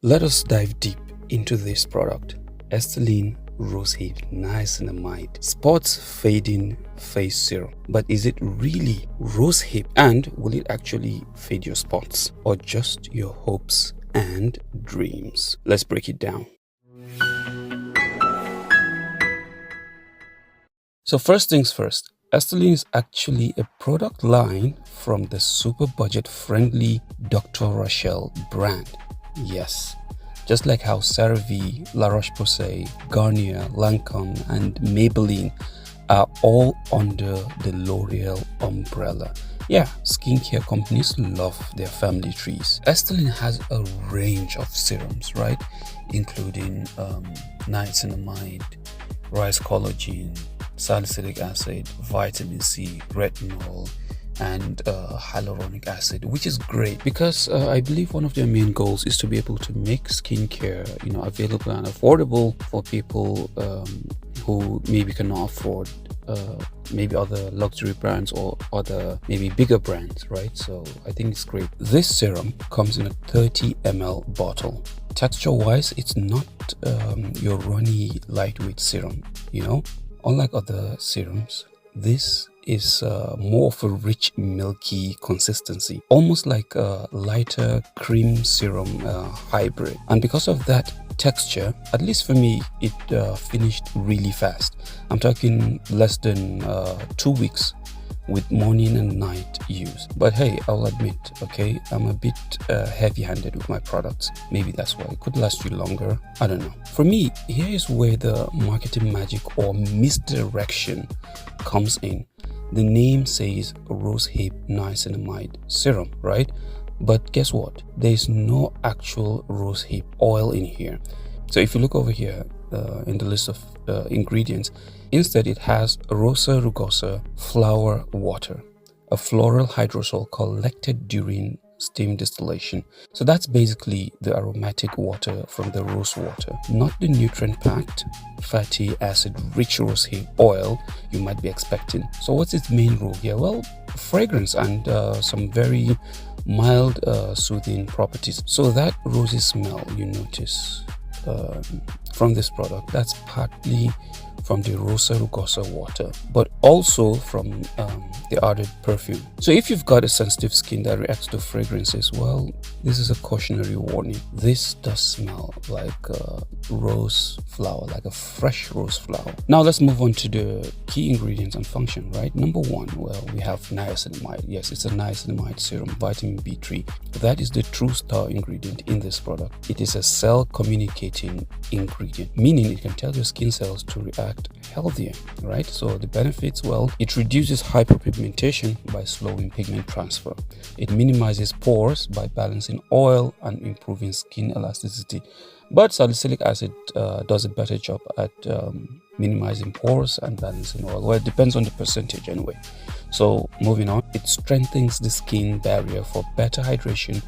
Let us dive deep into this product, Estelin Rosehip Niacinamide Spots Fading Face Serum. But is it really rosehip, and will it actually fade your spots or just your hopes and dreams? Let's break it down. So first things first, Estelin is actually a product line from the super budget friendly Dr. Rachel brand. Yes, just like how CeraVe, La Roche-Posay, Garnier, Lancome and Maybelline are all under the L'Oreal umbrella. Yeah, skincare companies love their family trees. Estelin has a range of serums, right? Including niacinamide, rice collagen, salicylic acid, vitamin C, retinol, and hyaluronic acid, which is great because I believe one of their main goals is to be able to make skincare available and affordable for people who maybe cannot afford maybe other luxury brands or other maybe bigger brands, right? So I think it's great. This serum comes in a 30 ml bottle. Texture wise, it's not your runny lightweight serum. Unlike other serums, this is more of a rich milky consistency, almost like a lighter cream serum hybrid. And because of that texture, at least for me, it finished really fast. I'm talking less than 2 weeks with morning and night use. But hey, I'll admit, okay, I'm a bit heavy-handed with my products. Maybe that's why it could last you longer. I don't know. For me, here is where the marketing magic or misdirection comes in. The name says Rosehip Niacinamide Serum, right? But guess what? There is no actual rosehip oil in here. So if you look over here in the list of ingredients, instead it has Rosa Rugosa flower water, a floral hydrosol collected during steam distillation. So that's basically the aromatic water from the rose water, not the nutrient-packed, fatty acid-rich rosehip oil you might be expecting. So what's its main role here? Well, fragrance and some very mild soothing properties. So that rosy smell you notice from this product, that's partly from the Rosa Rugosa water, but also from the added perfume. So if you've got a sensitive skin that reacts to fragrances, well, this is a cautionary warning. This does smell like a rose flower, like a fresh rose flower. Now let's move on to the key ingredients and function, right? Number one, well, we have niacinamide. Yes, it's a niacinamide serum, vitamin B3. That is the true star ingredient in this product. It is a cell communicating ingredient, meaning it can tell your skin cells to react healthier, right? So the benefits, well, it reduces hyperpigmentation by slowing pigment transfer. It minimizes pores by balancing oil and improving skin elasticity. But salicylic acid does a better job at minimizing pores and balancing oil. Well, it depends on the percentage anyway. So moving on, it strengthens the skin barrier for better hydration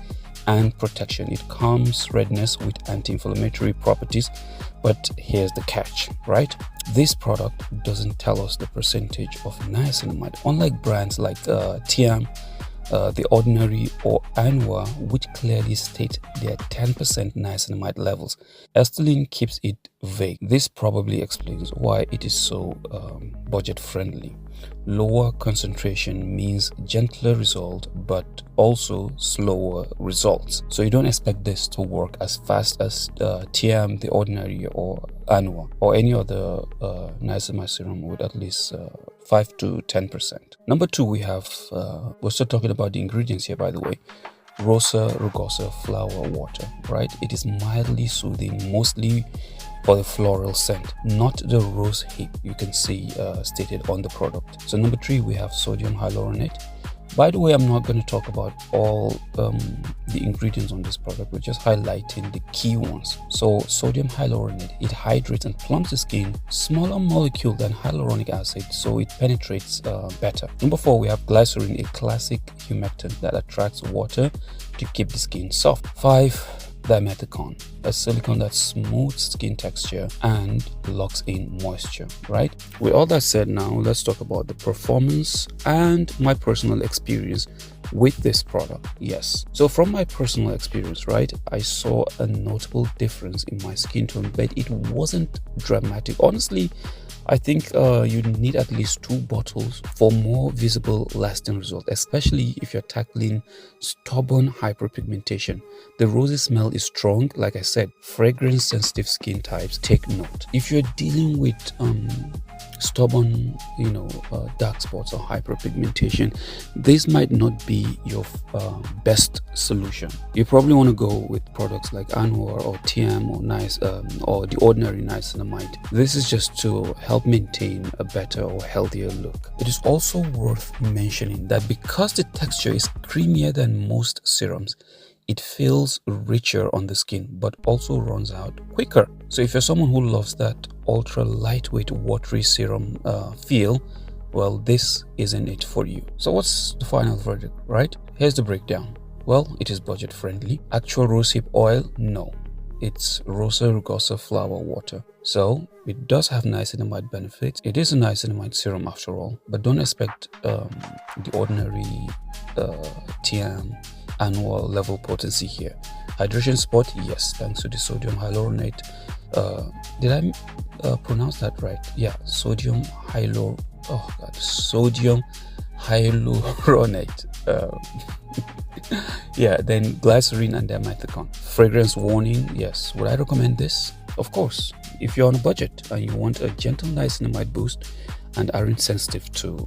and protection. It calms redness with anti-inflammatory properties. But here's the catch, right? This product doesn't tell us the percentage of niacinamide, unlike brands like Tiam, The Ordinary or Anwa, which clearly state their 10% niacinamide levels. Estelin keeps it vague. This probably explains why it is so budget friendly. Lower concentration means gentler result, but also slower results. So you don't expect this to work as fast as Tiam, The Ordinary or Anwa or any other niacinamide serum with at least 5 to 10%. Number two, we have, we're still talking about the ingredients here, by the way, Rosa Rugosa flower water, right? It is mildly soothing, mostly for the floral scent, not the rose hip you can see stated on the product. So number three, we have sodium hyaluronate. By the way, I'm not going to talk about all the ingredients on this product. We're just highlighting the key ones. So sodium hyaluronate, it hydrates and plumps the skin, smaller molecule than hyaluronic acid, so it penetrates better. Number four, we have glycerin, a classic humectant that attracts water to keep the skin soft. Five, dimethicone, a silicone that smooths skin texture and locks in moisture, right? With all that said, now let's talk about the performance and my personal experience with this product. Yes, so from my personal experience, right, I saw a notable difference in my skin tone, but it wasn't dramatic. Honestly, I think you need at least 2 bottles for more visible, lasting results, especially if you're tackling stubborn hyperpigmentation. The rosy smell is strong. Like I said, fragrance sensitive skin types, take note. If you're dealing with stubborn, dark spots or hyperpigmentation, this might not be your best solution. You probably want to go with products like Anwar or TM or the ordinary niacinamide. This is just to help maintain a better or healthier look. It is also worth mentioning that because the texture is creamier than most serums, it feels richer on the skin but also runs out quicker. So if you're someone who loves that ultra lightweight watery serum feel, well, this isn't it for you. So what's the final verdict, right? Here's the breakdown. Well, it is budget friendly. Actual rosehip oil? No. It's Rosa Rugosa flower water. So it does have niacinamide benefits. It is a niacinamide serum after all, but don't expect the ordinary TM annual level potency here. Hydration spot? Yes, thanks to the sodium hyaluronate. Did I pronounce that right? Yeah, sodium hyaluronate. Yeah, then glycerin and dimethicone. Fragrance warning? Yes. Would I recommend this? Of course. If you're on a budget and you want a gentle niacinamide boost and aren't sensitive to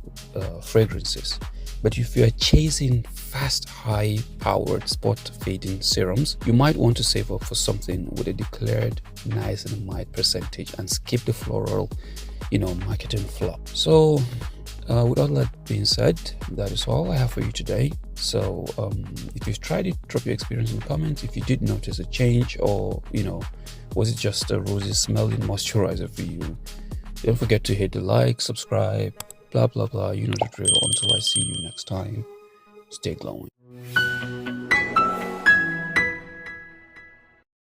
fragrances. But if you're chasing fast, high-powered spot-fading serums, you might want to save up for something with a declared niacinamide percentage and skip the floral, marketing flop. So, with all that being said, that is all I have for you today. So, if you've tried it, drop your experience in the comments. If you did notice a change, or was it just a rosy smelling moisturizer for you? Don't forget to hit the like, subscribe, blah blah blah, you know the drill. Until I see you next time, stay glowing.